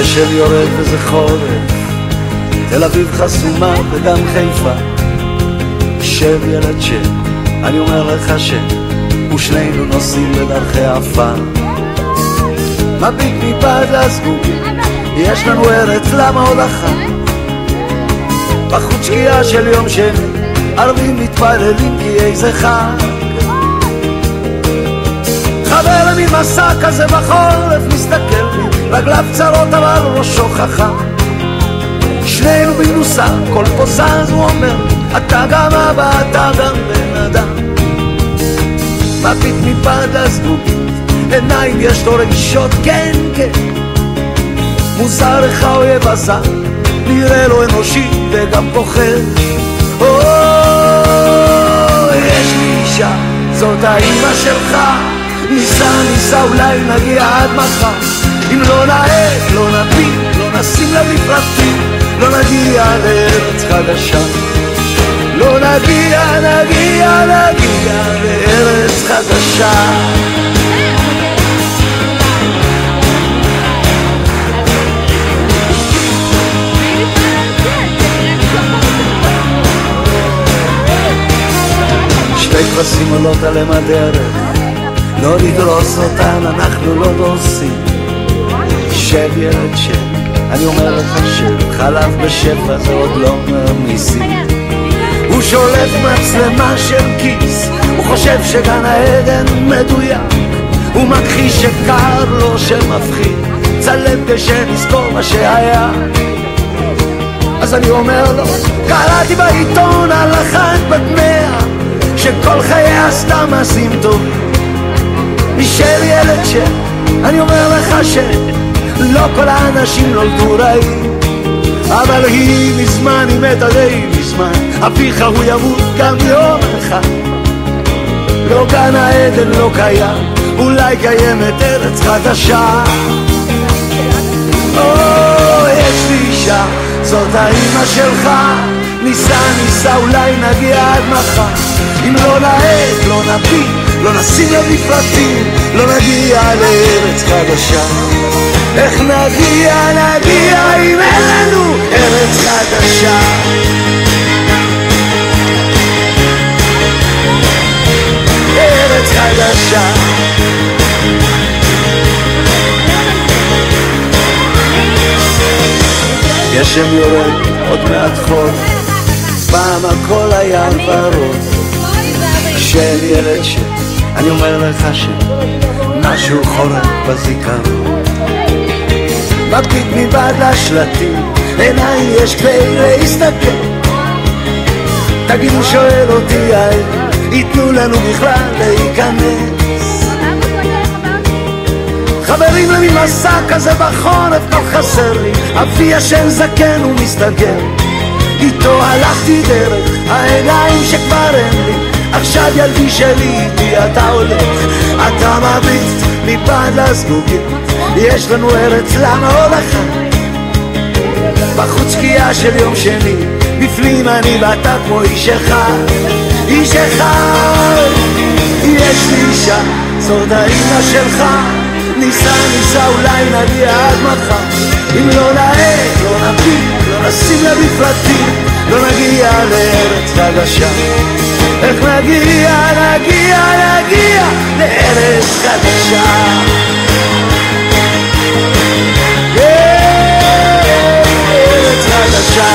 גשם יורד וזה חורף, תל אביב חסומה וגם חיפה. שב ילד שב, אני אומר לך ושנינו נוסעים בדרכי עפר. מביט מבעד לזגוגית, יש לנו ארץ למה עוד אחת. בחוץ שקיעה של יום שני, ערבים מתפללים כי איזה חג. חבר למין מסע כזה בחורף מסתכל לי, רגליו צרות אבל ראשו חכם. שנינו בנוסה, כל פה זז הוא אומר, אתה גם אבא, אתה גם בן אדם. מביט מבעד לזגוגית, עיניים יש לו רגישות, כן כן. מוזר איך האויב עשה, נראה לו אנושי וגם פוחד. יש לי אישה, זאת האמא שלך, ניסה אולי נגיע עד מחר. אם לא נעד, לא נביט, לא נשים לה מפרטים, לא נגיע לארץ חדשה. לא נגיע לארץ חדשה. שתי כבשים עולות עליהם הדרך, לא לדרוס אותן, אנחנו לא דורסים. שב ילד שב, אני אומר לך שחלב בשפע זה עוד לא מיסים. הוא שולט מצלמה של כיס, הוא חושב שגן העדן מדויק, הוא מכחיש שקר לו שמפחיד, צלם כשנזכור מה שהיה. אז אני אומר לו, קראתי בעיתון על אחת בת 100 שכל חייה עשתה מעשים טובים. משל ילד אני אומר לך שלא כל האנשים נולדו רעים, אבל היא מזמן, היא מתה די מזמן. אביך הוא ימות גם יום אחד. לא גן העדן לא קיים, אולי קיימת ארץ חדשה. יש לי אישה, זאת האמא שלך, ניסה אולי נגיע עד מחר. אם לא נעד, לא נביט, לא נשים לה מפרטים, לא נגיע לארץ חדשה. איך נגיע אם אין לנו ארץ חדשה? ארץ חדשה. גשם יורד, עוד מעט חול, פעם הכל היה ורוד. של ילד אני אומר לך משהו חורק בזיכרון. מביט מבעד לשלטים, עיניים יש כדי להסתכל. תגיד הוא שואל אותי האם ייתנו לנו בכלל להיכנס. חברים למי מסע כזה בחורף כבר חסר לי, אבי ישן זקן ומסתגר, איתו הלכתי דרך העיניים שכבר אין לי. עכשיו ילדי שלי איתי אתה הולך, אתה מביט מבעד לזגוגית, יש לנו ארץ למה עוד אחת. בחוץ שקיעה של יום שני, בפנים אני ואתה כמו איש אחד. איש אחד. יש לי אישה, זאת האמא שלך, ניסה אולי נגיע עד מחר. אם לא נעד, לא נביט, לא נשים לה מפרטים, לא נגיע לארץ חדשה. איך נגיע לארץ חדשה? ארץ חדשה.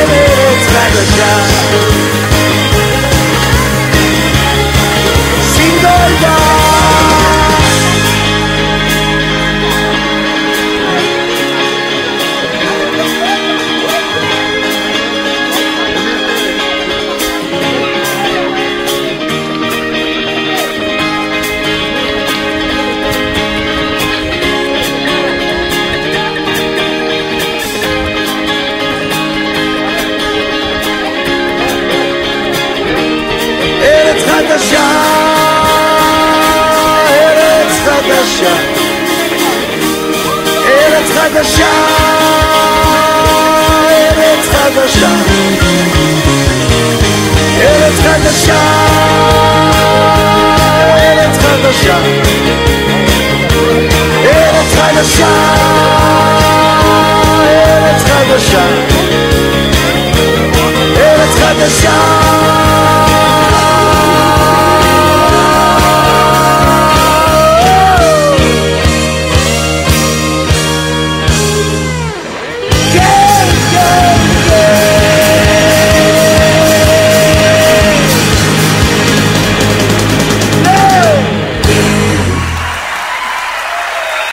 ארץ חדשה. סינגולדה. ארץ חדשה, ארץ חדשה. בבקשה.